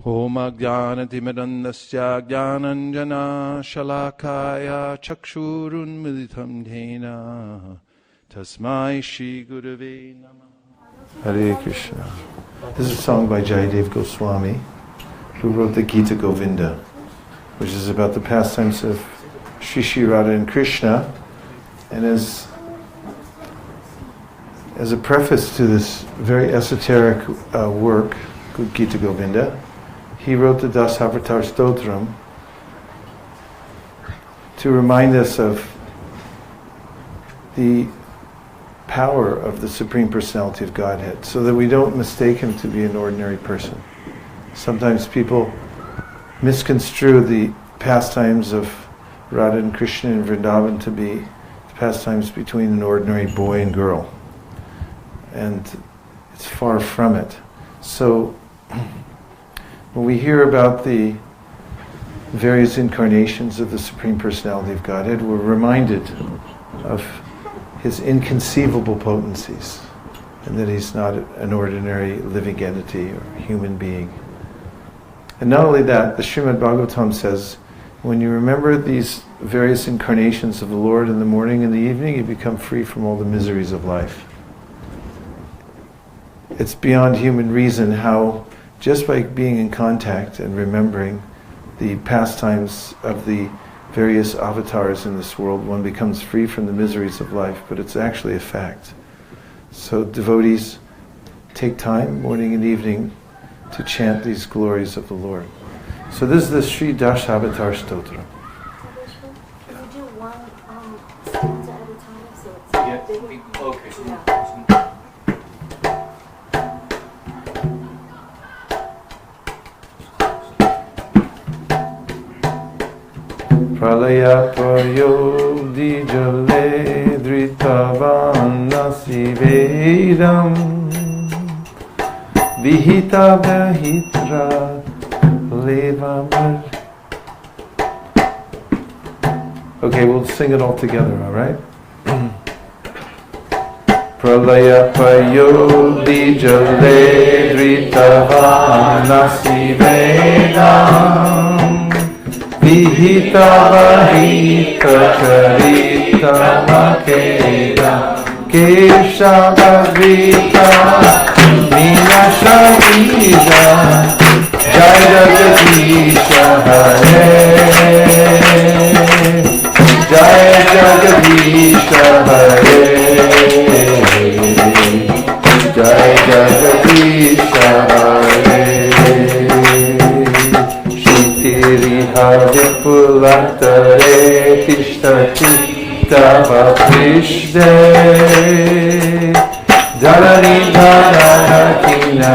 Om Ajnanatimirandasya Jnananjana Shalakaya Chakshurun Militam Dhena Tasmai Shri Gurave Namah. Hare Krishna. This is a song by Jayadev Goswami, who wrote the Gita Govinda, which is about the pastimes of Shri Shri Radha and Krishna. And as a preface to this very esoteric work, Gita Govinda, he wrote the Dasa Stotram to remind us of the power of the Supreme Personality of Godhead, so that we don't mistake him to be an ordinary person. Sometimes people misconstrue the pastimes of Radha and Krishna in Vrindavan to be pastimes between an ordinary boy and girl. And it's far from it. So when we hear about the various incarnations of the Supreme Personality of Godhead, we're reminded of his inconceivable potencies, and that he's not an ordinary living entity or human being. And not only that, the Srimad Bhagavatam says, when you remember these various incarnations of the Lord in the morning and the evening, you become free from all the miseries of life. It's beyond human reason how, just by being in contact and remembering the pastimes of the various avatars in this world, one becomes free from the miseries of life, but it's actually a fact. So devotees take time, morning and evening, to chant these glories of the Lord. So this is the Sri Dasavatar Stotra. Can you do one stanza at a time? So it's okay. Yeah. Pralaya Payodi Jale Dritavan Nasivedam Vihita Vahitra Levamar. Okay, we'll sing it all together, alright? Pralaya Payodi Jale Dritavan Nasivedam Vihita Vahita Charita Makeda Keshava Vita Nina Sharija Jaya Jagadisha Hare Jaya Jagadisha Hare Jaya Jagadisha Hare Vipulatare tishtati tava krishde Dharani dharakina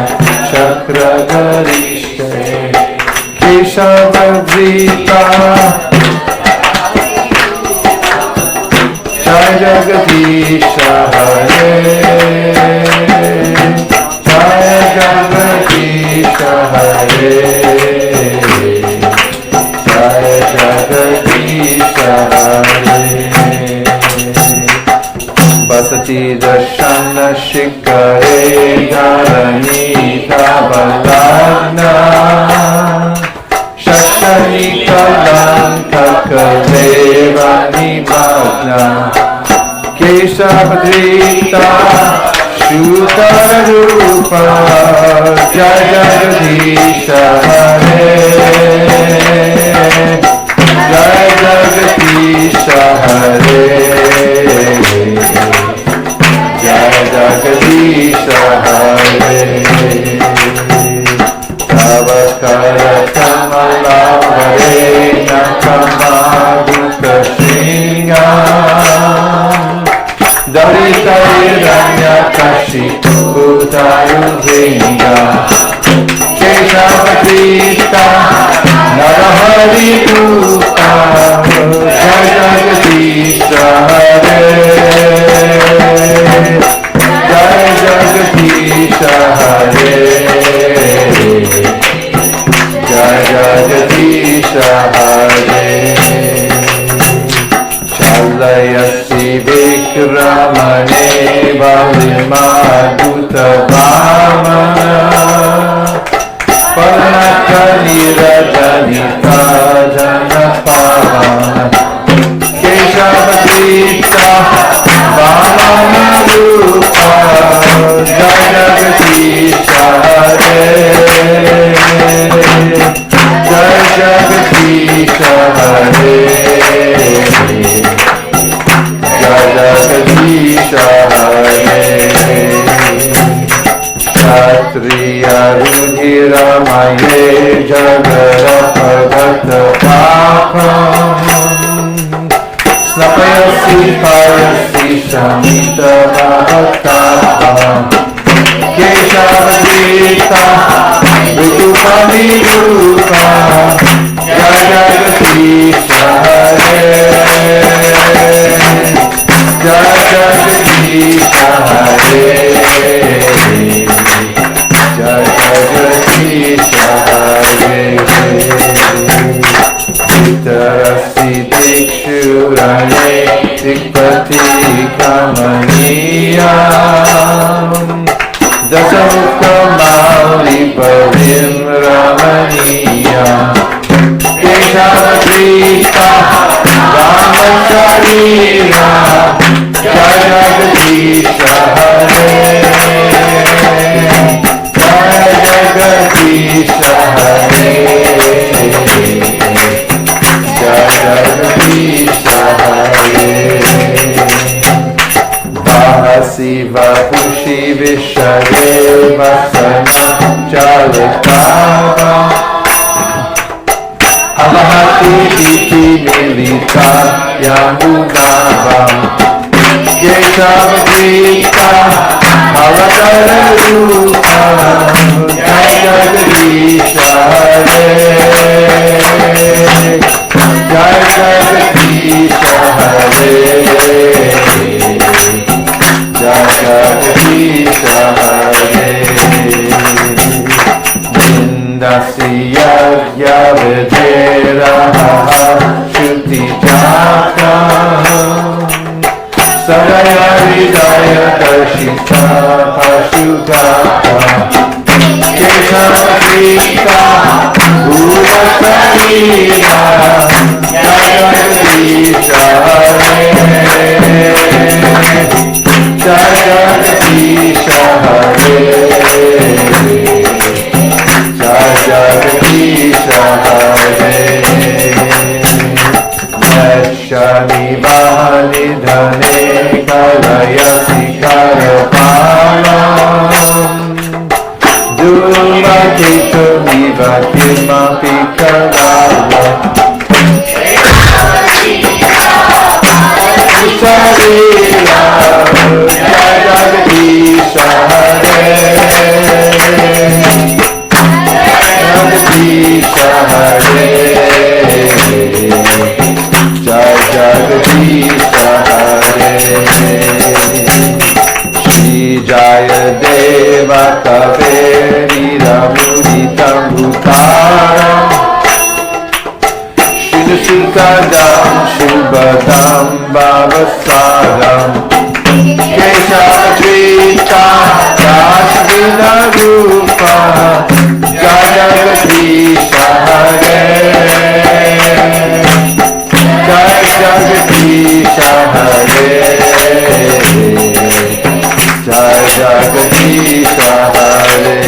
chakra garishte Keshava Vrita Jai Jagadisha Hare Jai Jagadisha Hare Basati Dashana Shikare Dharani Tabalagna Shashani Kalanka Kaleva Nimagna Keshavadrita Shutara Rupa Jaya Jagadisha Hare Jai Jagadisha Hare Jai Jagadisha Hare Tavakara Kamala Varena Kamaduka Shringa Darita Iranya Kashipu Tayuvinga Keshavadrita Narahari Rupa Jai Jagadisha Hare Jai Jagadisha Hare Jai Jagadisha Hare Chalayasi Vikramane Valima Bhuta Vamana Parana Nirajanita Janapavana Keshavadita Vamana Rupa Jagatisha Hare Jagatisha Hare Jagatisha Hare Kshatriya Rudhira Maye Jagara Bhagata Papam Snapayasi Payasi Shamita Bhavatapam Keshavadita Ritupani Rupa Jagatisha Hare Jagatisha Hare Jagatisha Hare Vitarasi Dikshurane Dikpati Kamaniyam Dasamukha Mauli Parim Ramaniyam Keshavadita Ramacharira Jagatisha Hare Jagatisha Hare Jagatisha Hare Vahasi Vapushi Vishare Vasana Jalakava Alahati Iti Milita Yamunavam Keshavadita Aladara Rupa Jagatisha Hare Jagatisha Hare Jagatisha Hare Nindasiya Yavedera Shuti Jata Saraya Hridaya Darshita Pashugata Keshavadita Uvatarina Jagatisha Hare Jagatisha Hare Jagatisha Hare Yashani Vahani Dhane Kalayasi Karapalam Durvakitu Nivakimapi Kadava Sarila Jagatisha Hare Jagatisha Hare Jagatisha Hare Shri Jaya Deva Kaveri Ramuditam Bhutaram Shukadam Shubhadam Bhavasaram Keshavadita Rashvina Rupa Jagatisha Hare Jagatisha Hare Jagatisha Hare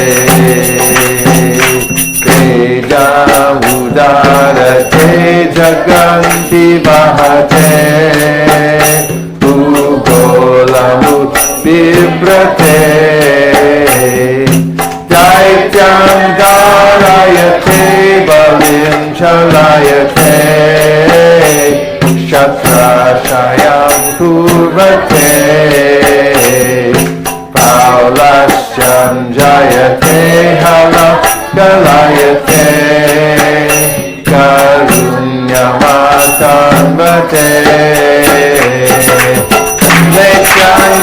Teja Udarate Jaganti Vahate Ugolamut Vibrate Daityam Darayate Balim Chalayate Shatrashayam Kurvate Paulasyam Jayate Hala Galayate Karunyamatanvate Netyam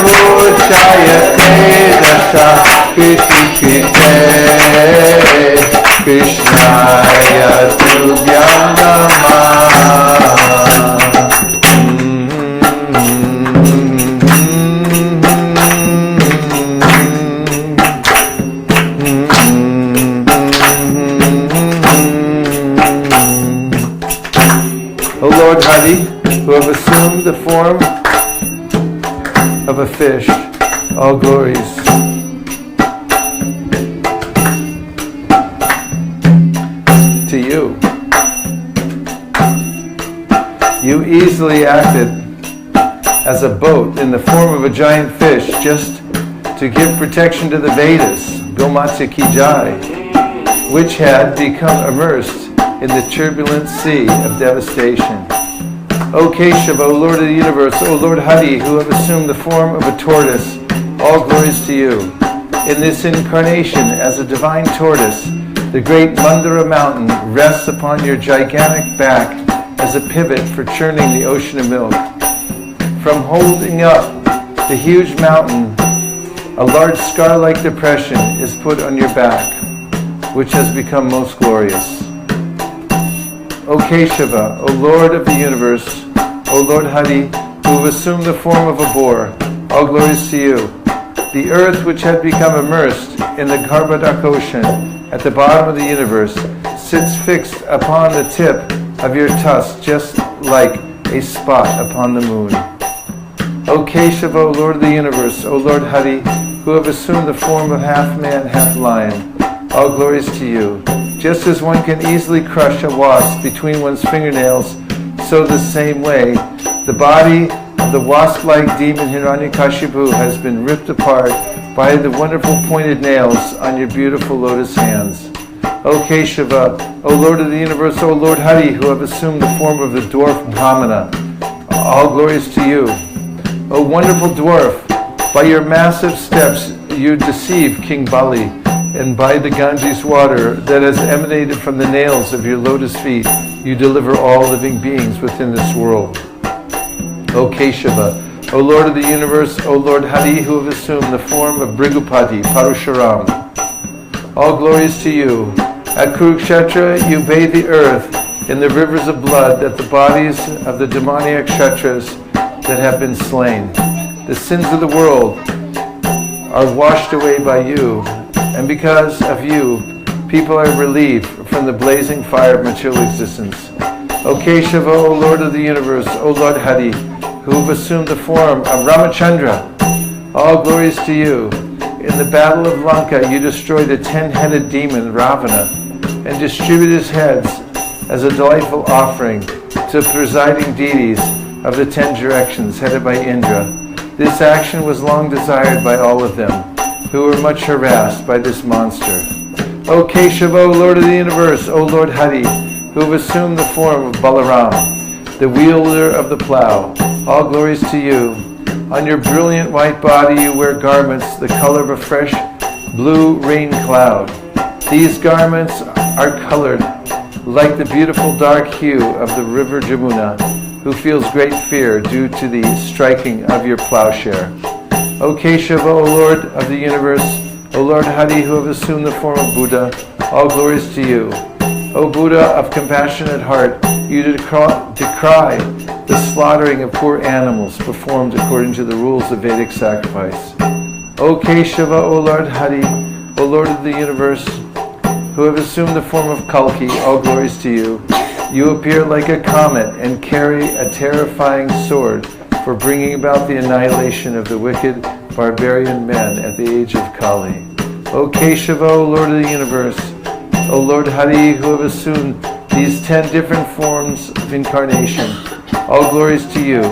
Uchayate Dasa Kritikite Krishnaya Tubhyam Namah assumed the form of a fish. All glories to you. You easily acted as a boat in the form of a giant fish just to give protection to the Vedas, Matsya ki jai, which had become immersed in the turbulent sea of devastation. O Keshava, O Lord of the universe, O Lord Hari, who have assumed the form of a tortoise, all glories to you. In this incarnation as a divine tortoise, the great Mandara mountain rests upon your gigantic back as a pivot for churning the ocean of milk. From holding up the huge mountain, a large scar-like depression is put on your back, which has become most glorious. O Keshava, O Lord of the universe, O Lord Hari, who have assumed the form of a boar, all glories to you. The earth, which had become immersed in the Garbhodak ocean at the bottom of the universe, sits fixed upon the tip of your tusk, just like a spot upon the moon. O Keshava, O Lord of the universe, O Lord Hari, who have assumed the form of half man, half lion, all glories to you. Just as one can easily crush a wasp between one's fingernails, so the same way, the body of the wasp-like demon Hiranyakashipu has been ripped apart by the wonderful pointed nails on your beautiful lotus hands. O Keshava, O Lord of the universe, O Lord Hari, who have assumed the form of the dwarf Brahmana, all glories to you. O wonderful dwarf, by your massive steps you deceive King Bali, and by the Ganges water that has emanated from the nails of your lotus feet, you deliver all living beings within this world. O Keshava, O Lord of the universe, O Lord Hari, who have assumed the form of Brigupati, Parashuram, all glories to you. At Kurukshetra you bathe the earth in the rivers of blood that the bodies of the demoniac Kshatras that have been slain. The sins of the world are washed away by you, and because of you, people are relieved from the blazing fire of material existence. O Keshava, O Lord of the universe, O Lord Hari, who have assumed the form of Ramachandra, all glories to you. In the battle of Lanka, you destroyed the 10-headed demon Ravana and distributed his heads as a delightful offering to presiding deities of the 10 directions headed by Indra. This action was long desired by all of them, who were much harassed by this monster. O Keshava, O Lord of the universe, O Lord Hari, who have assumed the form of Balaram, the wielder of the plow, all glories to you. On your brilliant white body you wear garments the color of a fresh blue rain cloud. These garments are colored like the beautiful dark hue of the river Jamuna, who feels great fear due to the striking of your plowshare. O Keshava, O Lord of the universe, O Lord Hari, who have assumed the form of Buddha, all glories to you. O Buddha of compassionate heart, you decry the slaughtering of poor animals performed according to the rules of Vedic sacrifice. O Keshava, O Lord Hari, O Lord of the universe, who have assumed the form of Kalki, all glories to you. You appear like a comet and carry a terrifying sword for bringing about the annihilation of the wicked barbarian men at the age of Kali. O Keshava, O Lord of the universe, O Lord Hari, who have assumed these 10 different forms of incarnation, all glories to you.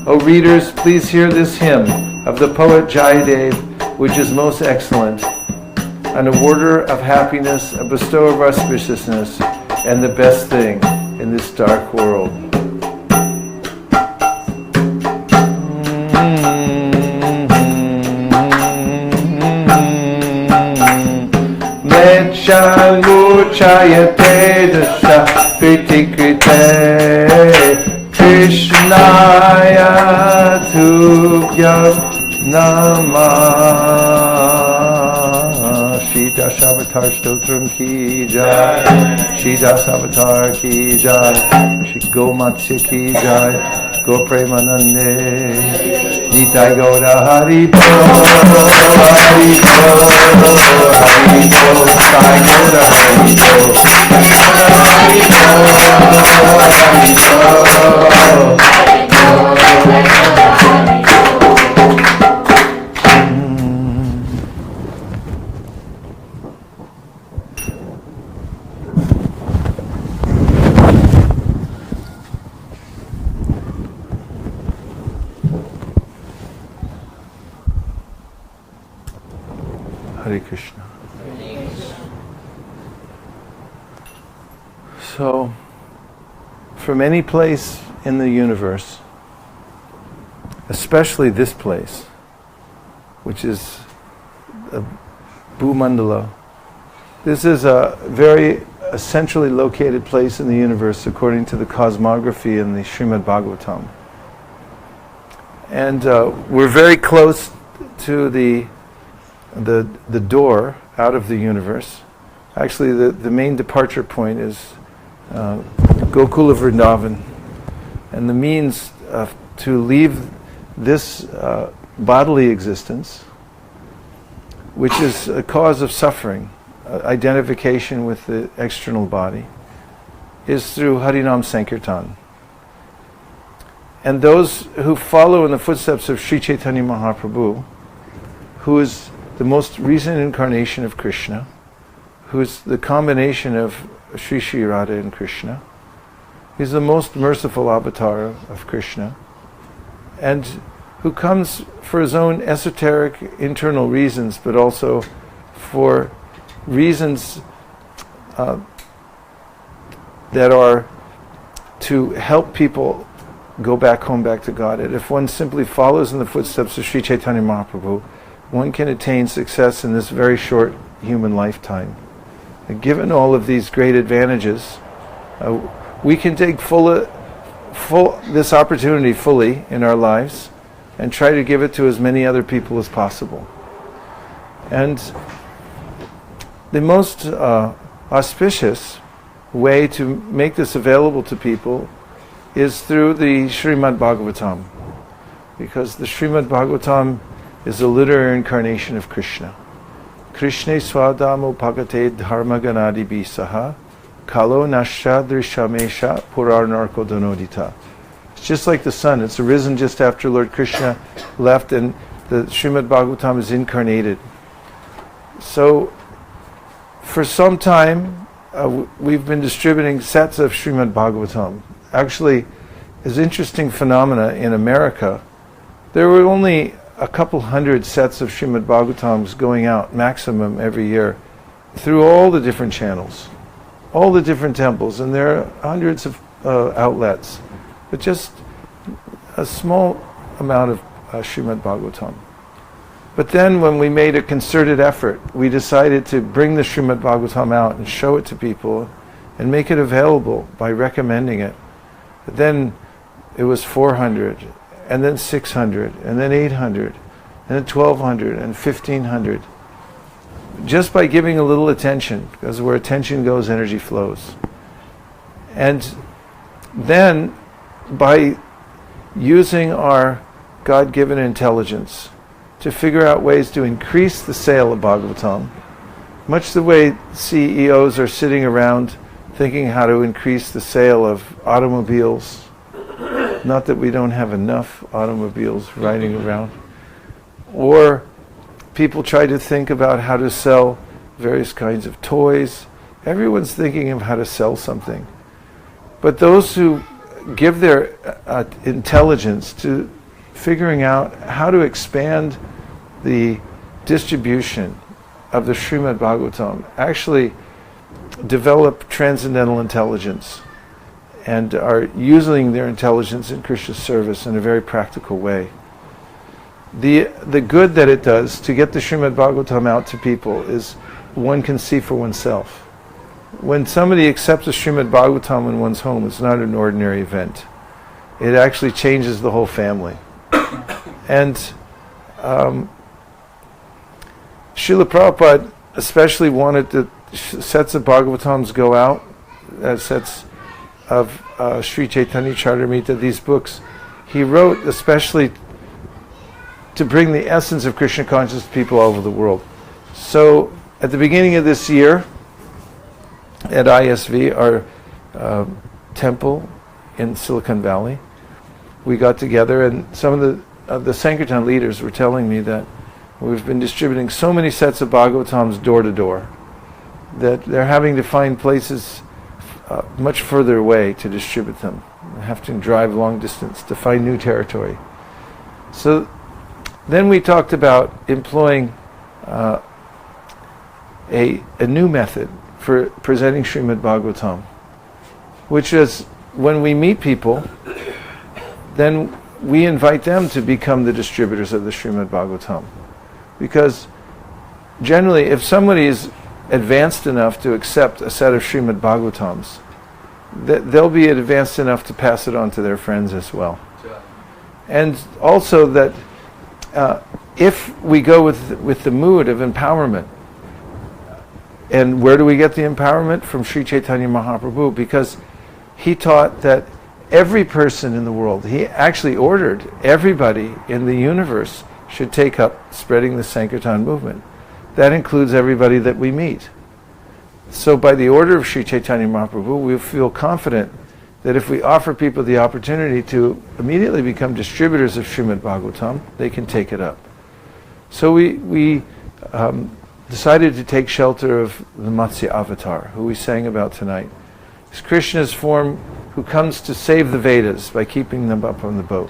O readers, please hear this hymn of the poet Jayadev, which is most excellent, an awarder of happiness, a bestower of auspiciousness, and the best thing in this dark world. Chayate Dasa Kritikrite Krishnaya Tubhyam Namah. Shri Dasa Avatar Stotram Ki Jai, Shri Dasa Avatar Ki Jai, Shri Go Matsya Ki Jai, Go Premanande, Nitai Gauda Hari Bo, Hari Bo, Hari Bo, Sai Gauda Hari Bo, Hari Bo, Hari Bo, Hari Bo, Krishna. So, from any place in the universe, especially this place, which is a Bhumandala, this is a very centrally located place in the universe according to the cosmography in the Srimad Bhagavatam. And we're very close to the door out of the universe. Actually, the main departure point is Gokula Vrindavan. And the means to leave this bodily existence, which is a cause of suffering, identification with the external body, is through Harinam Sankirtan. And those who follow in the footsteps of Sri Chaitanya Mahaprabhu, who is the most recent incarnation of Krishna, who is the combination of Sri Sri Radha and Krishna, he's the most merciful avatar of Krishna, and who comes for his own esoteric internal reasons, but also for reasons that are to help people go back home, back to Godhead. If one simply follows in the footsteps of Sri Chaitanya Mahaprabhu, one can attain success in this very short human lifetime. And given all of these great advantages, we can take this opportunity fully in our lives and try to give it to as many other people as possible. And the most auspicious way to make this available to people is through the Srimad Bhagavatam, because the Srimad Bhagavatam is a literary incarnation of Krishna. Krishne swadamo pagate dharma ganadi bisaha kalo nasha drishamesha purar narko donodita. It's just like the sun. It's arisen just after Lord Krishna left, and the Srimad Bhagavatam is incarnated. So, for some time, we've been distributing sets of Srimad Bhagavatam. Actually, as interesting phenomena in America, there were only a couple hundred sets of Srimad Bhagavatams going out maximum every year through all the different channels, all the different temples, and there are hundreds of outlets, but just a small amount of Srimad Bhagavatam. But then when we made a concerted effort, we decided to bring the Srimad Bhagavatam out and show it to people and make it available by recommending it. But then it was 400, and then 600, and then 800, and then 1200, and 1500. Just by giving a little attention, because where attention goes, energy flows. And then by using our God-given intelligence to figure out ways to increase the sale of Bhagavatam, much the way CEOs are sitting around thinking how to increase the sale of automobiles. Not that we don't have enough automobiles riding around. Or people try to think about how to sell various kinds of toys. Everyone's thinking of how to sell something. But those who give their intelligence to figuring out how to expand the distribution of the Srimad Bhagavatam actually develop transcendental intelligence and are using their intelligence in Krishna's service in a very practical way. The good that it does to get the Srimad Bhagavatam out to people is one can see for oneself. When somebody accepts a Srimad Bhagavatam in one's home, it's not an ordinary event. It actually changes the whole family. And Srila Prabhupada especially wanted the sets of Bhagavatams go out, sets of Sri Chaitanya Charitamrita, these books. He wrote especially to bring the essence of Krishna conscious to people all over the world. So at the beginning of this year, at ISV, our temple in Silicon Valley, we got together, and some of the Sankirtan leaders were telling me that we've been distributing so many sets of Bhagavatams door to door that they're having to find places much further away to distribute them. They have to drive long distance to find new territory. So then we talked about employing a new method for presenting Srimad Bhagavatam, which is when we meet people, then we invite them to become the distributors of the Srimad Bhagavatam. Because generally, if somebody is advanced enough to accept a set of Srimad Bhagavatams, they'll be advanced enough to pass it on to their friends as well. And also that if we go with the mood of empowerment, and where do we get the empowerment? From Sri Chaitanya Mahaprabhu, because he taught that every person in the world, he actually ordered everybody in the universe should take up spreading the Sankirtan movement. That includes everybody that we meet. So by the order of Sri Chaitanya Mahaprabhu, we feel confident that if we offer people the opportunity to immediately become distributors of Srimad Bhagavatam, they can take it up. So we decided to take shelter of the Matsya avatar, who we sang about tonight. It's Krishna's form who comes to save the Vedas by keeping them up on the boat.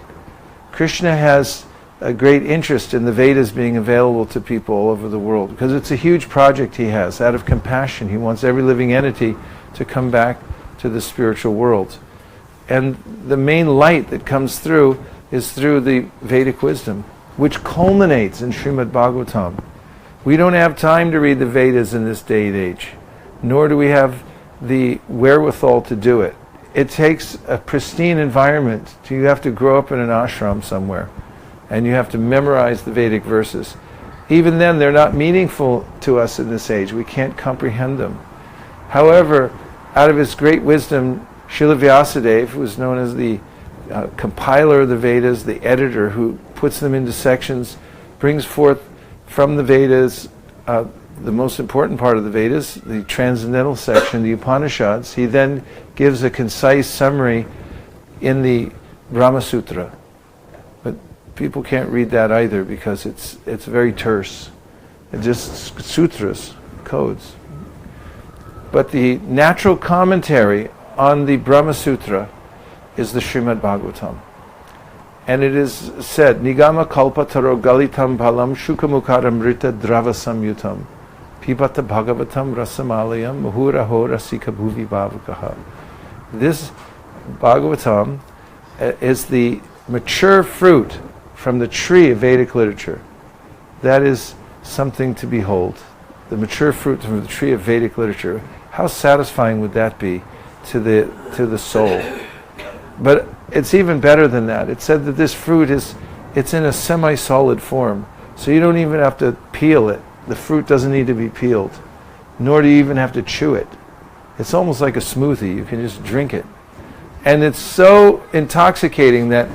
Krishna has a great interest in the Vedas being available to people all over the world, because it's a huge project he has. Out of compassion, he wants every living entity to come back to the spiritual world. And the main light that comes through is through the Vedic wisdom, which culminates in Srimad Bhagavatam. We don't have time to read the Vedas in this day and age, nor do we have the wherewithal to do it. It takes a pristine environment. You have to grow up in an ashram somewhere, and you have to memorize the Vedic verses. Even then, they're not meaningful to us in this age. We can't comprehend them. However, out of his great wisdom, Srila Vyasadeva, who is known as the compiler of the Vedas, the editor who puts them into sections, brings forth from the Vedas the most important part of the Vedas, the transcendental section, the Upanishads. He then gives a concise summary in the Brahma Sutra. But people can't read that either because it's very terse. It's just sutras, codes. But the natural commentary on the Brahma Sutra is the Srimad Bhagavatam. And it is said, Nigama kalpataro galitam palam shukamukaram rita drava samyutam pibata bhagavatam rasamalayam muhuraho rasika bhuvi bhavakaha. This Bhagavatam is the mature fruit from the tree of Vedic literature. That is something to behold. The mature fruit from the tree of Vedic literature. How satisfying would that be to the soul? But it's even better than that. It said that this fruit it's in a semi-solid form. So you don't even have to peel it. The fruit doesn't need to be peeled. Nor do you even have to chew it. It's almost like a smoothie. You can just drink it. And it's so intoxicating that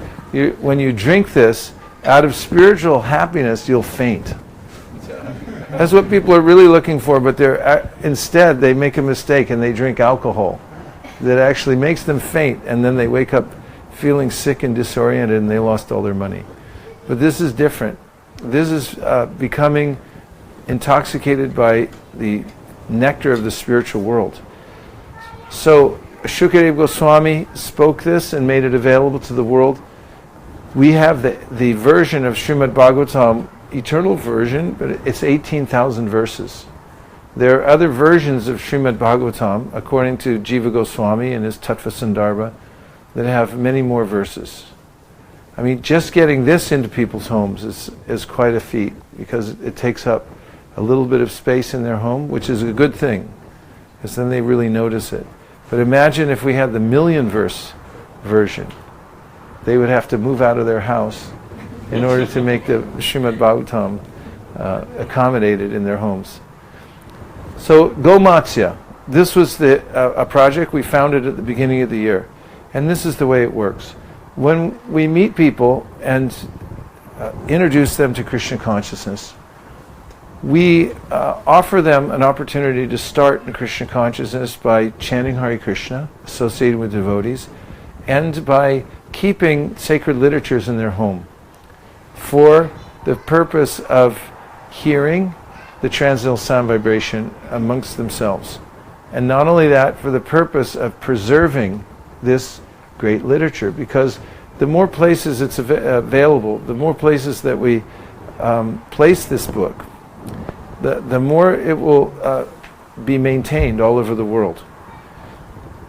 when you drink this, out of spiritual happiness, you'll faint. That's what people are really looking for, but instead they make a mistake and they drink alcohol that actually makes them faint, and then they wake up feeling sick and disoriented and they lost all their money. But this is different. This is becoming intoxicated by the nectar of the spiritual world. So Shukadeva Goswami spoke this and made it available to the world. We have the version of Srimad Bhagavatam, eternal version, but it's 18,000 verses. There are other versions of Srimad Bhagavatam, according to Jiva Goswami and his Tattva Sandarbha, that have many more verses. I mean, just getting this into people's homes is quite a feat, because it takes up a little bit of space in their home, which is a good thing, because then they really notice it. But imagine if we had the 1,000,000-verse version. They would have to move out of their house in order to make the Srimad Bhagavatam accommodated in their homes. So, Go Matsya. This was a project we founded at the beginning of the year. And this is the way it works. When we meet people and introduce them to Krishna consciousness, we offer them an opportunity to start in Krishna consciousness by chanting Hare Krishna, associated with devotees, and by keeping sacred literatures in their home for the purpose of hearing the transcendental sound vibration amongst themselves. And not only that, for the purpose of preserving this great literature, because the more places it's available, the more places that we place this book, the more it will be maintained all over the world.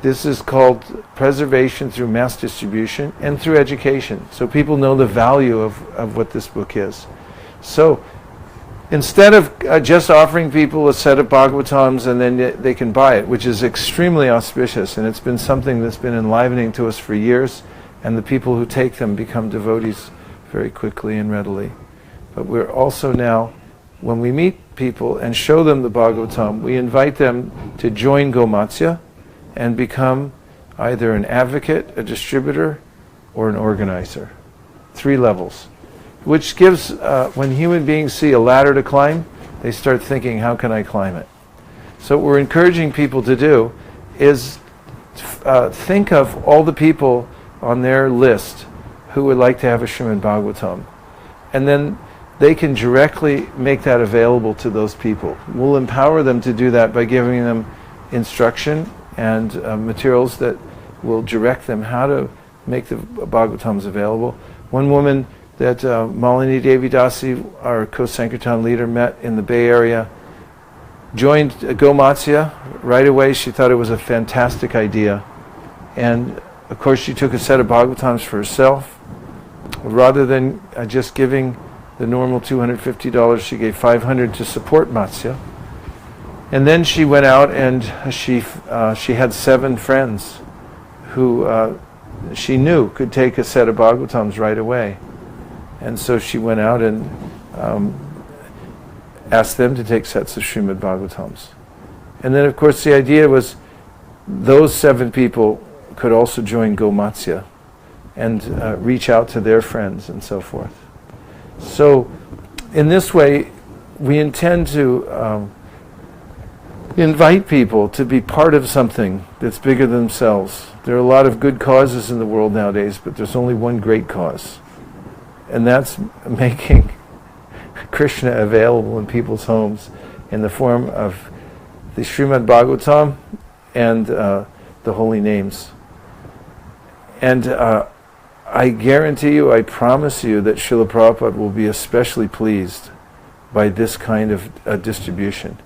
This is called preservation through mass distribution and through education. So people know the value of what this book is. So instead of just offering people a set of Bhagavatams and then they can buy it, which is extremely auspicious, and it's been something that's been enlivening to us for years, and the people who take them become devotees very quickly and readily. But we're also now, when we meet people and show them the Bhagavatam, we invite them to join Matsya and become either an advocate, a distributor, or an organizer. 3 levels. Which gives, when human beings see a ladder to climb, they start thinking, how can I climb it? So what we're encouraging people to do is think of all the people on their list who would like to have a Srimad Bhagavatam. And then they can directly make that available to those people. We'll empower them to do that by giving them instruction and materials that will direct them how to make the Bhagavatams available. One woman that Malini Devi Dasi, our co-Sankirtan leader, met in the Bay Area, joined Matsya right away. She thought it was a fantastic idea. And of course she took a set of Bhagavatams for herself. Rather than just giving the normal $250, she gave $500 to support Matsya. And then she went out and she had 7 friends who she knew could take a set of Bhagavatams right away. And so she went out and asked them to take sets of Srimad Bhagavatams. And then of course the idea was those 7 people could also join Matsya and reach out to their friends and so forth. So in this way we intend to invite people to be part of something that's bigger than themselves. There are a lot of good causes in the world nowadays, but there's only one great cause. And that's making Krishna available in people's homes in the form of the Srimad Bhagavatam and the holy names. And I guarantee you, I promise you that Srila Prabhupada will be especially pleased by this kind of distribution,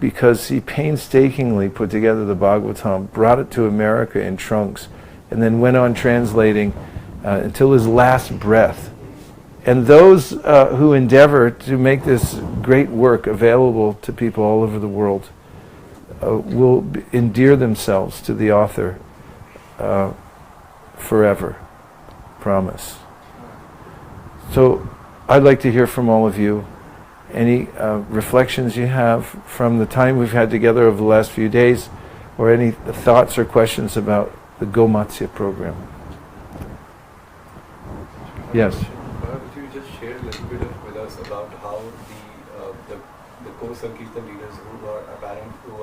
because he painstakingly put together the Bhagavatam, brought it to America in trunks, and then went on translating until his last breath. And those who endeavor to make this great work available to people all over the world will endear themselves to the author forever. Promise. So I'd like to hear from all of you. Any reflections you have from the time we've had together over the last few days, or any thoughts or questions about the Matsya program? Yes. Could you just share a little bit with us about how the co-Sankirtan leaders who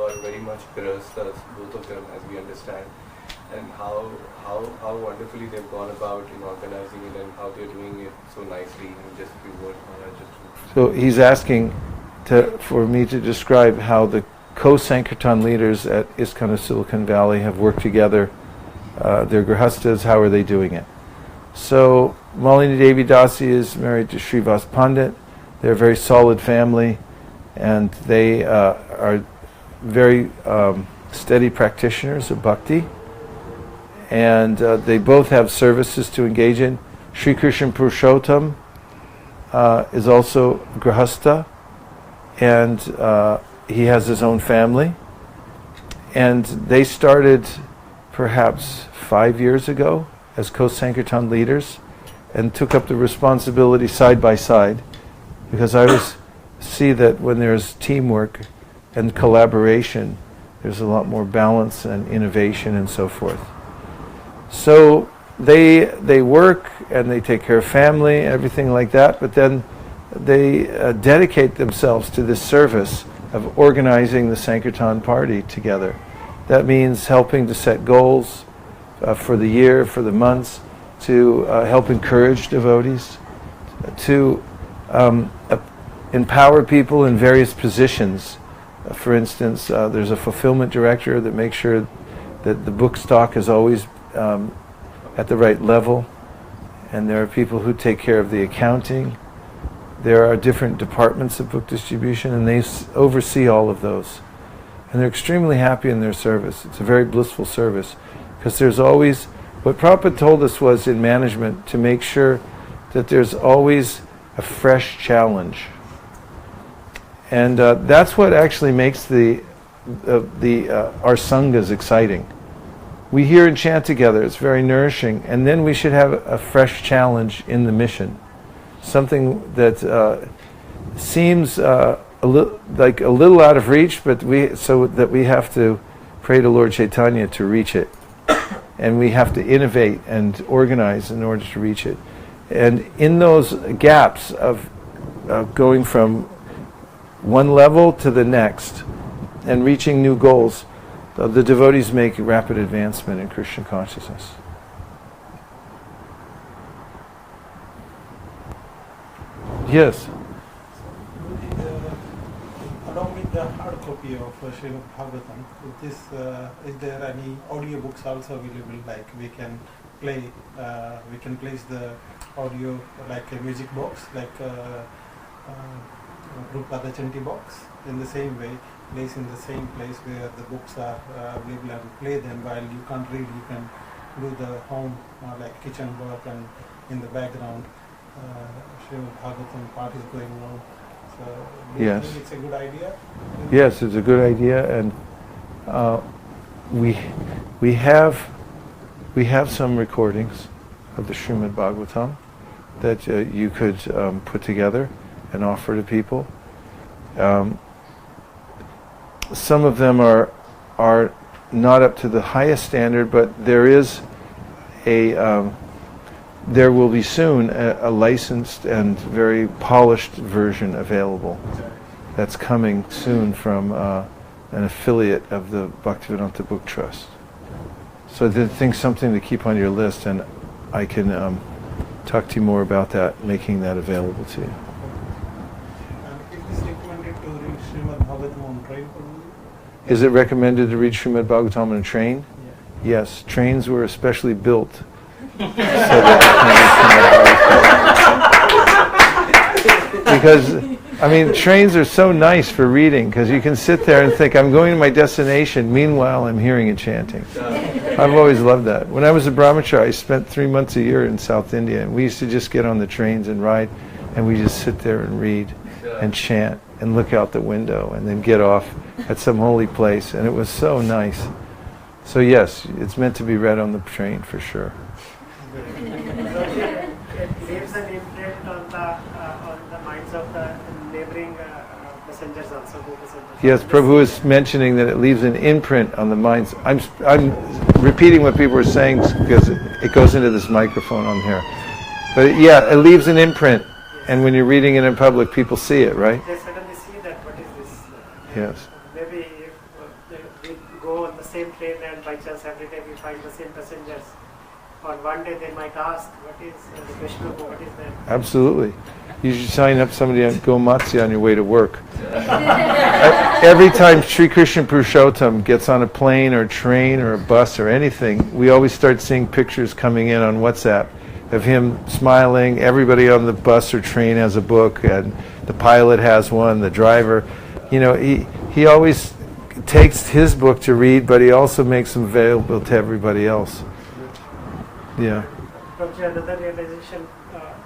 are very much Grihasthas, both of them, as we understand, and how wonderfully they've gone about in organizing it and how they're doing it so nicely in just a few words. So he's asking for me to describe how the co-Sankirtan leaders at ISKCON of Silicon Valley have worked together. Their Grihasthas, how are they doing it? So Malini Devi Dasi is married to Srivas Pandit. They're a very solid family, and they are very steady practitioners of bhakti. And they both have services to engage in. Sri Krishna Purushottam is also Grihastha, and he has his own family. And they started perhaps 5 years ago as co-Sankirtan leaders and took up the responsibility side by side, because I always see that when there's teamwork and collaboration, there's a lot more balance and innovation and so forth. So they work and they take care of family, everything like that, but then they dedicate themselves to this service of organizing the Sankirtan party together. That means helping to set goals for the year, for the months, to help encourage devotees, to empower people in various positions. For instance, there's a fulfillment director that makes sure that the book stock is always at the right level, and there are people who take care of the accounting. There are different departments of book distribution, and they oversee all of those. And they're extremely happy in their service. It's a very blissful service, because there's always, what Prabhupada told us was in management, to make sure that there's always a fresh challenge. And that's what actually makes our sanghas exciting. We hear and chant together, it's very nourishing, and then we should have a fresh challenge in the mission. Something that seems like a little out of reach, but so that we have to pray to Lord Chaitanya to reach it. And we have to innovate and organize in order to reach it. And in those gaps of going from one level to the next and reaching new goals, the devotees make rapid advancement in Krishna consciousness. Yes. Along with the hard copy of Srimad Bhagavatam, is there any audiobooks also available? Like we can place the audio like a music box, like Rupada Chanti box. In the same way, place in the same place where the books are available and play them while you can't read. You can do the home like kitchen work, and in the background Srimad Bhagavatam part is going on. So do you Yes. think it's a good idea? Yes, it's a good idea, and we have some recordings of the Srimad Bhagavatam that you could put together and offer to people. Some of them are not up to the highest standard, but there is there will be soon a licensed and very polished version available. That's coming soon from an affiliate of the Bhaktivedanta Book Trust. So I think something to keep on your list, and I can talk to you more about that, making that available to you. And it is recommended to read Srimad Bhagavatam on train probably? Is it recommended to read Srimad Bhagavatam on a train? Yeah. Yes, trains were especially built so that you can read Srimad Bhagavatam. Because, I mean, trains are so nice for reading, because you can sit there and think, I'm going to my destination, meanwhile I'm hearing and chanting. I've always loved that. When I was a brahmachari, I spent 3 months a year in South India, and we used to just get on the trains and ride, and we just sit there and read and chant and look out the window and then get off at some holy place, and it was so nice. So yes, it's meant to be read on the train for sure. It leaves an imprint on the minds of the neighboring passengers also. Yes, Prabhu is mentioning that it leaves an imprint on the minds. I'm repeating what people are saying because it goes into this microphone on here. But it leaves an imprint, and when you're reading it in public, people see it, right? They suddenly see that what is this? Yes. Maybe if we go on the same train and by chance every day we find the same passengers, or one day they might ask, what is the Vishnu, what is that? Absolutely. You should sign up somebody on Go Matsya on your way to work. Every time Sri Krishna Purushottam gets on a plane or a train or a bus or anything, we always start seeing pictures coming in on WhatsApp of him smiling. Everybody on the bus or train has a book, and the pilot has one, the driver. You know, he always takes his book to read, but he also makes them available to everybody else. Yeah. Prabhuji, another realization,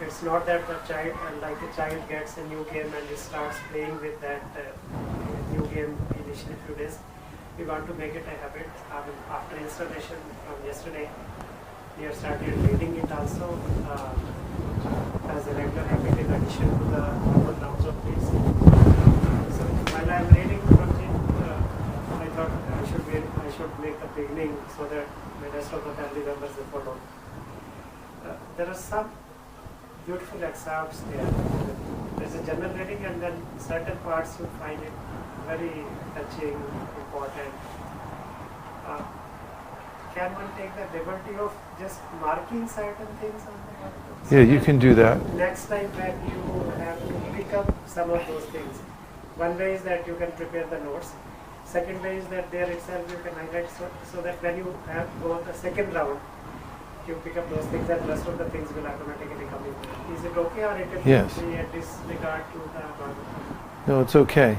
it's not that the child, like a child gets a new game and he starts playing with that new game initially few days. We want to make it a habit. After installation from yesterday, we have started reading it also as a regular habit in addition to the normal rounds of plays. So while I am reading Prabhuji, I thought I should make the beginning so that the rest of the family members will follow. There are some beautiful excerpts there. There's a general reading, and then certain parts you find it very touching, important. Can one take the liberty of just marking certain things on the Bhagavatam? Yeah, you can do that. Next time when you have to pick up some of those things, one way is that you can prepare the notes. Second way is that there itself you can highlight so that when you have go the second round, you pick up those things, and rest of the things will automatically come in. Is it okay, or it Yes. be a disregard to the Bhagavatam? No, it's okay.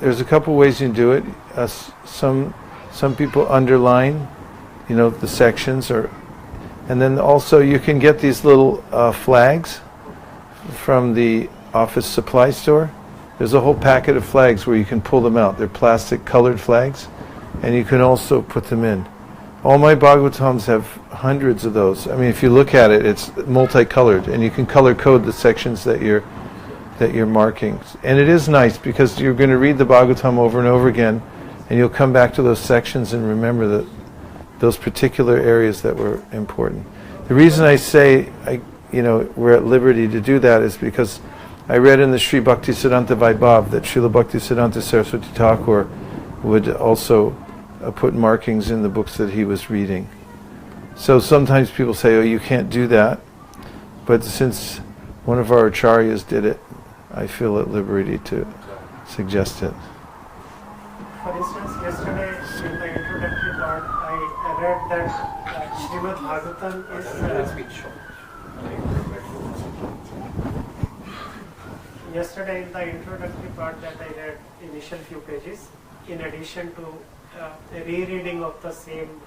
There's a couple ways you can do it. Some people underline, the sections, and then also you can get these little flags from the office supply store. There's a whole packet of flags where you can pull them out. They're plastic colored flags, and you can also put them in. All my Bhagavatams have hundreds of those. I mean, if you look at it, it's multicolored, and you can color code the sections that you're marking. And it is nice because you're going to read the Bhagavatam over and over again, and you'll come back to those sections and remember those particular areas that were important. The reason I say we're at liberty to do that is because I read in the Sri Bhaktisiddhanta Vaibhav that Srila Bhaktisiddhanta Saraswati Thakur would also put markings in the books that he was reading. So sometimes people say, oh, you can't do that. But since one of our acharyas did it, I feel at liberty to suggest it. For instance, yesterday in the introductory part, I read that Srimad Bhagavatam is... yesterday in the introductory part that I read initial few pages, in addition to a rereading of the same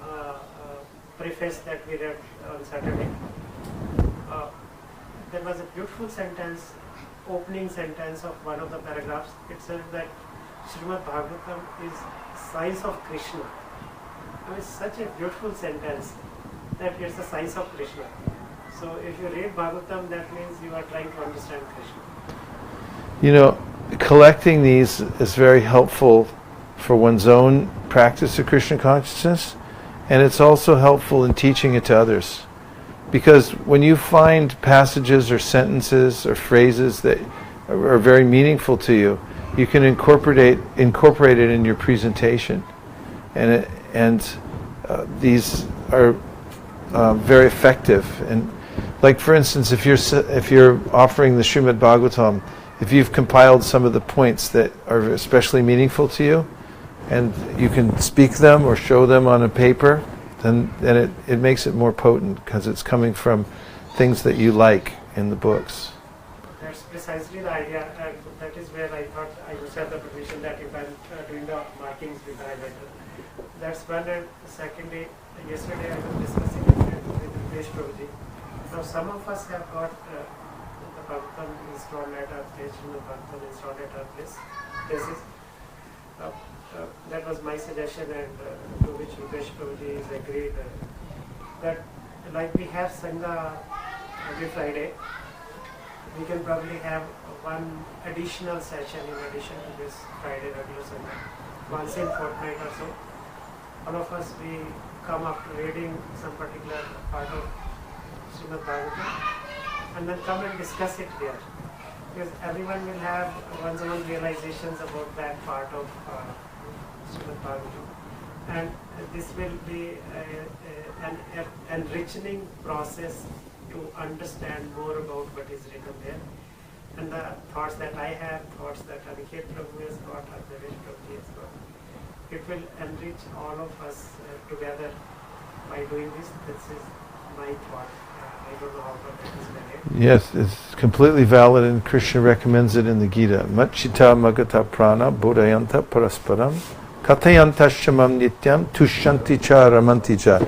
preface that we read on Saturday, there was a beautiful sentence, opening sentence of one of the paragraphs. It says that Srimad Bhagavatam is science of Krishna. I mean, it's such a beautiful sentence that it's the science of Krishna. So if you read Bhagavatam, that means you are trying to understand Krishna. Collecting these is very helpful for one's own practice of Krishna consciousness, and it's also helpful in teaching it to others. Because when you find passages or sentences or phrases that are very meaningful to you, you can incorporate it in your presentation, and these are very effective. And like, for instance, if you're offering the Srimad Bhagavatam, if you've compiled some of the points that are especially meaningful to you, and you can speak them or show them on a paper, then it makes it more potent because it's coming from things that you like in the books. That's precisely the idea, and that is where I thought I would have the permission that if I'm doing the markings with the highlighter. That's one, and secondly, yesterday I was discussing with Vesh Prabhuji. Now some of us have got the Bhagavatam installed at our place, the Bhagavatam installed at our places. That was my suggestion, and to which Vesh Prabhuji is agreed, that like we have Sangha every Friday, we can probably have one additional session in addition to this Friday regular Sangha, once in fortnight or so. All of us, we come after reading some particular part of Srimad Bhagavatam and then come and discuss it there. Because everyone will have one's own realizations about that part of Srimad Bhagavatam. And this will be an enriching process to understand more about what is written there. And the thoughts that I have, thoughts that Aniket Prabhu has got, or Devesh Prabhu has got, it will enrich all of us together by doing this. This is my thought. I don't know how that is valid. Yes, it's completely valid, and Krishna recommends it in the Gita. Matchita magata prana bodhayanta parasparam katayanta shamam nityam tushanti cha ramanti cha.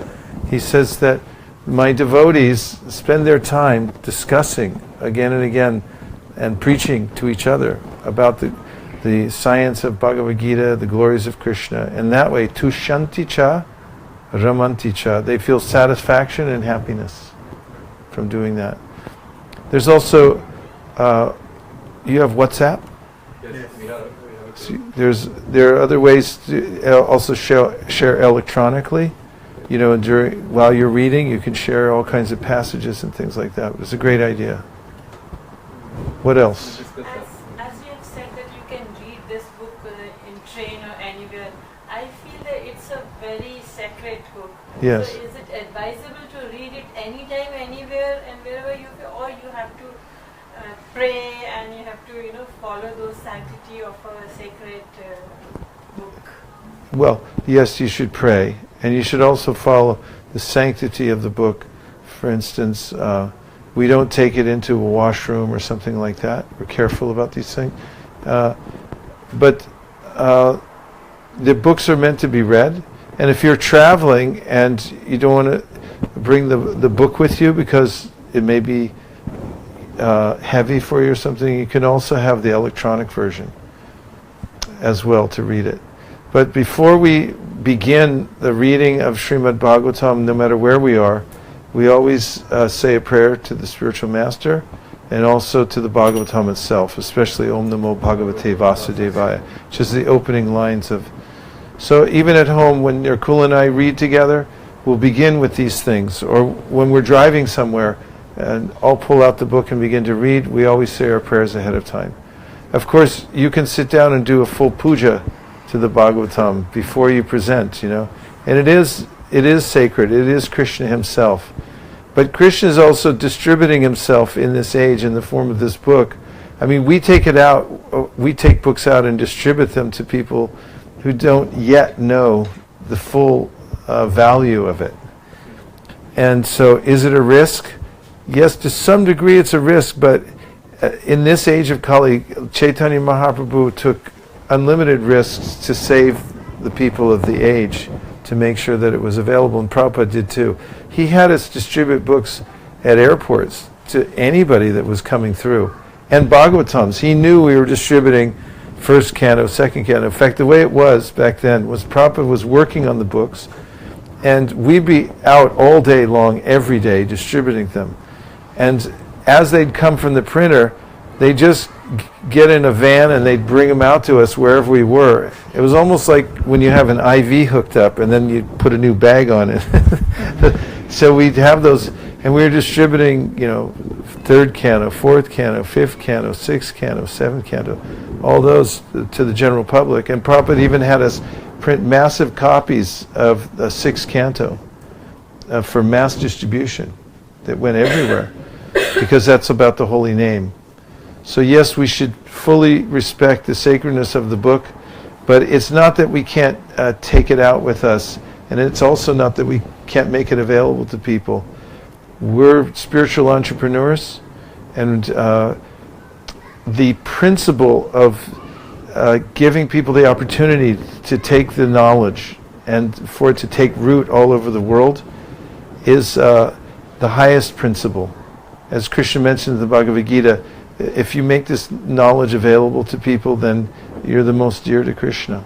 He says that my devotees spend their time discussing again and again and preaching to each other about the science of Bhagavad Gita, the glories of Krishna, and that way, tushanti cha ramanti cha. They feel satisfaction and happiness from doing that. There's also, you have WhatsApp? Yes, we have So there are other ways to also share electronically. While you're reading, you can share all kinds of passages and things like that. It's a great idea. What else? As you have said that you can read this book in train or anywhere, I feel that it's a very sacred book. Yes. So is it advisable to read it anytime, anywhere, and wherever you feel, or you have to pray and you have to, follow those sanctity of a sacred book? Well, yes, you should pray, and you should also follow the sanctity of the book. For instance, we don't take it into a washroom or something like that. We're careful about these things. But the books are meant to be read. And if you're traveling and you don't want to bring the book with you because it may be heavy for you or something, you can also have the electronic version as well to read it. But before we begin the reading of Srimad Bhagavatam, no matter where we are, we always say a prayer to the spiritual master and also to the Bhagavatam itself, especially Om Namo Bhagavate Vasudevaya, which is the opening lines of. So even at home, when Nirkul and I read together, we'll begin with these things. Or when we're driving somewhere, and I'll pull out the book and begin to read, we always say our prayers ahead of time. Of course, you can sit down and do a full puja to the Bhagavatam before you present, and it is sacred. It is Krishna himself. But Krishna is also distributing himself in this age in the form of this book. I mean, we take books out and distribute them to people who don't yet know the full value of it. And so is it a risk? Yes, to some degree it's a risk, but in this age of Kali, Chaitanya Mahaprabhu took unlimited risks to save the people of the age, to make sure that it was available, and Prabhupada did too. He had us distribute books at airports to anybody that was coming through. And Bhagavatams, he knew we were distributing first canto, second canto. In fact, the way it was back then was Prabhupada was working on the books, and we'd be out all day long, every day, distributing them. And as they'd come from the printer, they'd just get in a van and they'd bring them out to us wherever we were. It was almost like when you have an IV hooked up and then you put a new bag on it. So we'd have those, and we were distributing, third canto, fourth canto, fifth canto, sixth canto, seventh canto, all those to the general public. And Prabhupada even had us print massive copies of the sixth canto for mass distribution that went everywhere, because that's about the holy name. So yes, we should fully respect the sacredness of the book, but it's not that we can't take it out with us, and it's also not that we can't make it available to people. We're spiritual entrepreneurs, and the principle of giving people the opportunity to take the knowledge and for it to take root all over the world is the highest principle. As Krishna mentioned in the Bhagavad Gita, if you make this knowledge available to people, then you're the most dear to Krishna.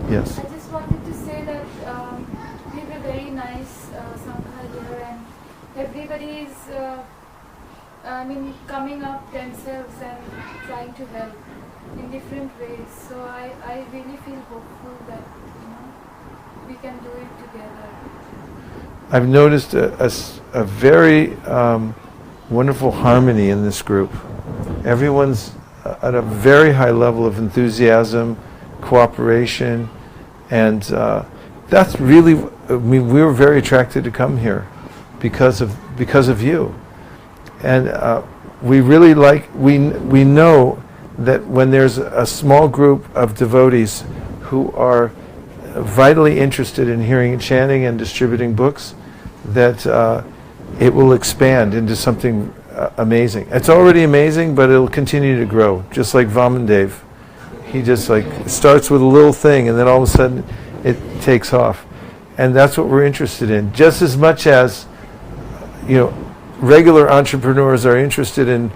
Yes. I just wanted to say that we have a very nice Sangha here, and everybody is, coming up themselves and trying to help in different ways. So I really feel hopeful that we can do it together. I've noticed a very wonderful harmony in this group. Everyone's at a very high level of enthusiasm, cooperation, and that's really, we were very attracted to come here because of you. And we really we know that when there's a small group of devotees who are vitally interested in hearing chanting and distributing books, that it will expand into something amazing. It's already amazing, but it'll continue to grow, just like Vamandev. He just starts with a little thing, and then all of a sudden it takes off. And that's what we're interested in. Just as much as regular entrepreneurs are interested in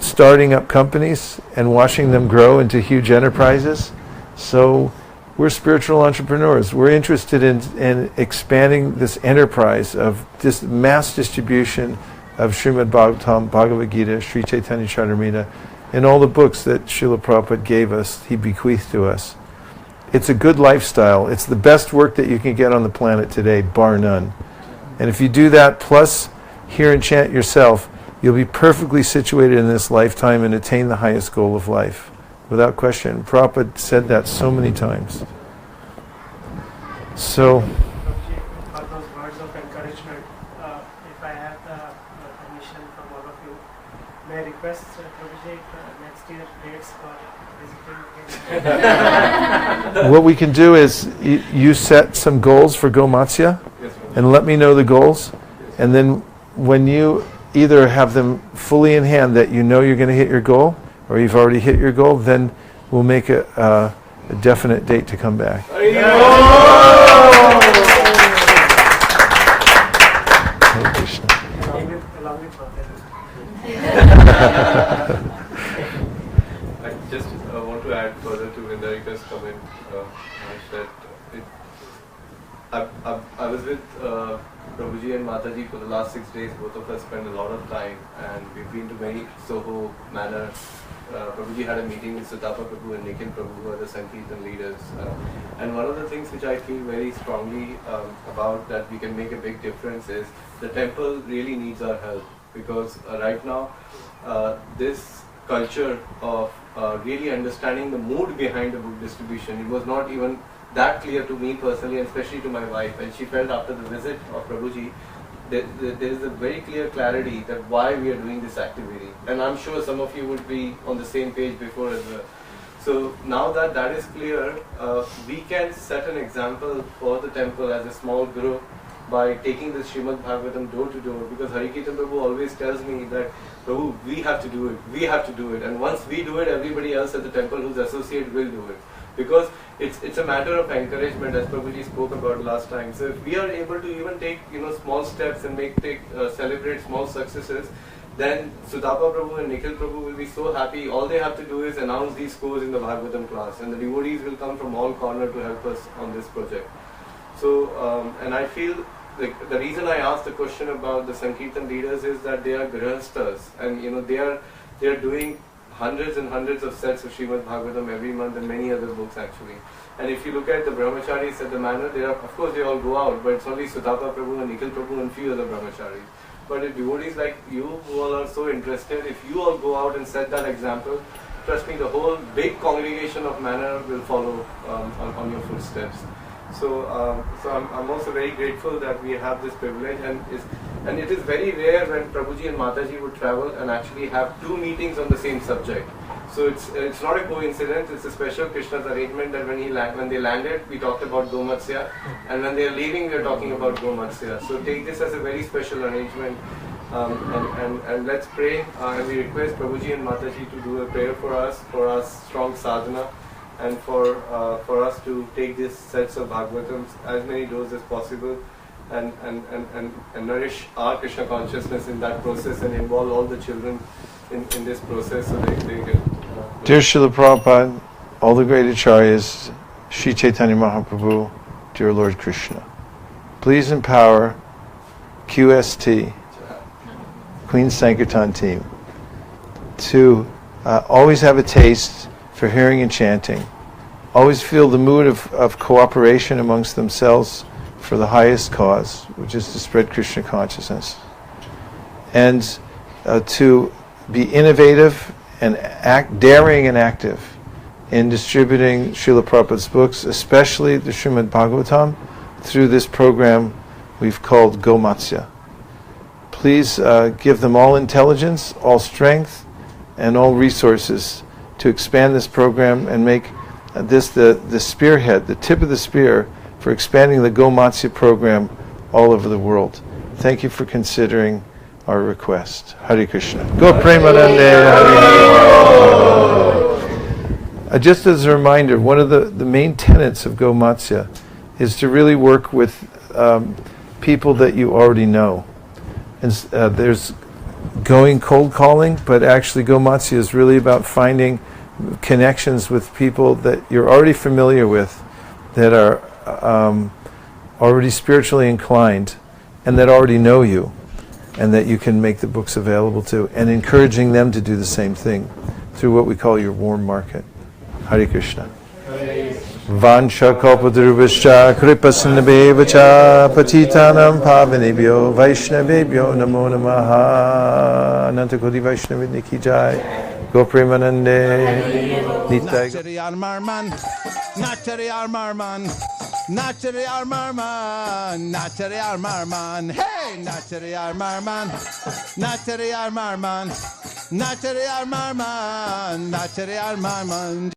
starting up companies and watching them grow into huge enterprises, so we're spiritual entrepreneurs. We're interested in expanding this enterprise of this mass distribution of Srimad Bhagavatam, Bhagavad Gita, Sri Chaitanya Charitamrita, and all the books that Srila Prabhupada gave us, he bequeathed to us. It's a good lifestyle. It's the best work that you can get on the planet today, bar none. And if you do that, plus hear and chant yourself, you'll be perfectly situated in this lifetime and attain the highest goal of life. Without question. Prabhupada said that so many times. So, for those words of encouragement, if I have the permission from all of you, may I request Prabhuji next year dates for visiting. What we can do is you set some goals for Go Matsya Yes, Prabhuji. and let me know the goals, and then when you either have them fully in hand that you know you're going to hit your goal, or you've already hit your goal, then we'll make a definite date to come back. Hare Krishna. Along with Mataji. I just want to add further to Vindarika's comment, that I was with Prabhuji and Mataji for the last 6 days. Both of us spent a lot of time, and we've been to many Soho Manor. Prabhuji had a meeting with Sutapa Prabhu and Nikhil Prabhu, who are the Sankirtan leaders. And one of the things which I feel very strongly about that we can make a big difference is the temple really needs our help, because right now this culture of really understanding the mood behind the book distribution, it was not even that clear to me personally, and especially to my wife. And she felt after the visit of Prabhuji, there is a very clear clarity that why we are doing this activity. And I'm sure some of you would be on the same page before as well. So now that that is clear, we can set an example for the temple as a small group by taking this Srimad Bhagavatam door to door, because Harikirtan Prabhu always tells me that, Prabhu, we have to do it, we have to do it. And once we do it, everybody else at the temple who's associated will do it. Because it's a matter of encouragement, as Prabhuji spoke about last time. So if we are able to even take small steps and celebrate small successes, then Sutapa Prabhu and Nikhil Prabhu will be so happy. All they have to do is announce these scores in the Bhagavatam class, and the devotees will come from all corners to help us on this project. So, and I feel like the reason I asked the question about the Sankirtan leaders is that they are grihastas, and they are doing hundreds and hundreds of sets of Srimad Bhagavatam every month, and many other books actually. And if you look at the brahmacharis at the manor, of course they all go out, but it's only Sutapa Prabhu and Nikhil Prabhu and few other brahmacharis. But if devotees like you who all are so interested, if you all go out and set that example, trust me, the whole big congregation of manor will follow on your footsteps. So I'm also very grateful that we have this privilege, and it is very rare when Prabhuji and Mataji would travel and actually have two meetings on the same subject. So it's not a coincidence, it's a special Krishna's arrangement that when they landed, we talked about Go Matsya, and when they are leaving, we are talking about Go Matsya. So take this as a very special arrangement, and let's pray, and we request Prabhuji and Mataji to do a prayer for us, for our strong sadhana, and for us to take these sets of Bhagavatams, as many doors as possible, and nourish our Krishna consciousness in that process, and involve all the children in this process so they can... Dear Srila Prabhupada, all the great acharyas, Sri Chaitanya Mahaprabhu, dear Lord Krishna, please empower QST, Queen Sankirtan team, to always have a taste for hearing and chanting, always feel the mood of cooperation amongst themselves for the highest cause, which is to spread Krishna consciousness, and to be innovative and daring and active in distributing Srila Prabhupada's books, especially the Srimad Bhagavatam, through this program we've called Go Matsya. Please give them all intelligence, all strength, and all resources to expand this program and make this the spearhead, the tip of the spear for expanding the Go Matsya program all over the world. Thank you for considering our request. Hare Krishna. Go Premanande. Just as a reminder, one of the main tenets of Go Matsya is to really work with people that you already know. And there's going cold calling, but actually Go Matsya is really about finding connections with people that you're already familiar with, that are already spiritually inclined, and that already know you, and that you can make the books available to, and encouraging them to do the same thing through what we call your warm market. Hare Krishna. Vansha kalpadruvascha kripasinabhevacha patitanam pavanebhyo vaishnavebhyo namo namaha. Ananta Koti Vaishnavini ki jai. Go Premanande. Nitai. Natari Armarman, Natari Armarman, Natari Armarman, Natari Armarman, hey, Natari Armarman, Natari Armarman. Naturally armor man, naturally armor man.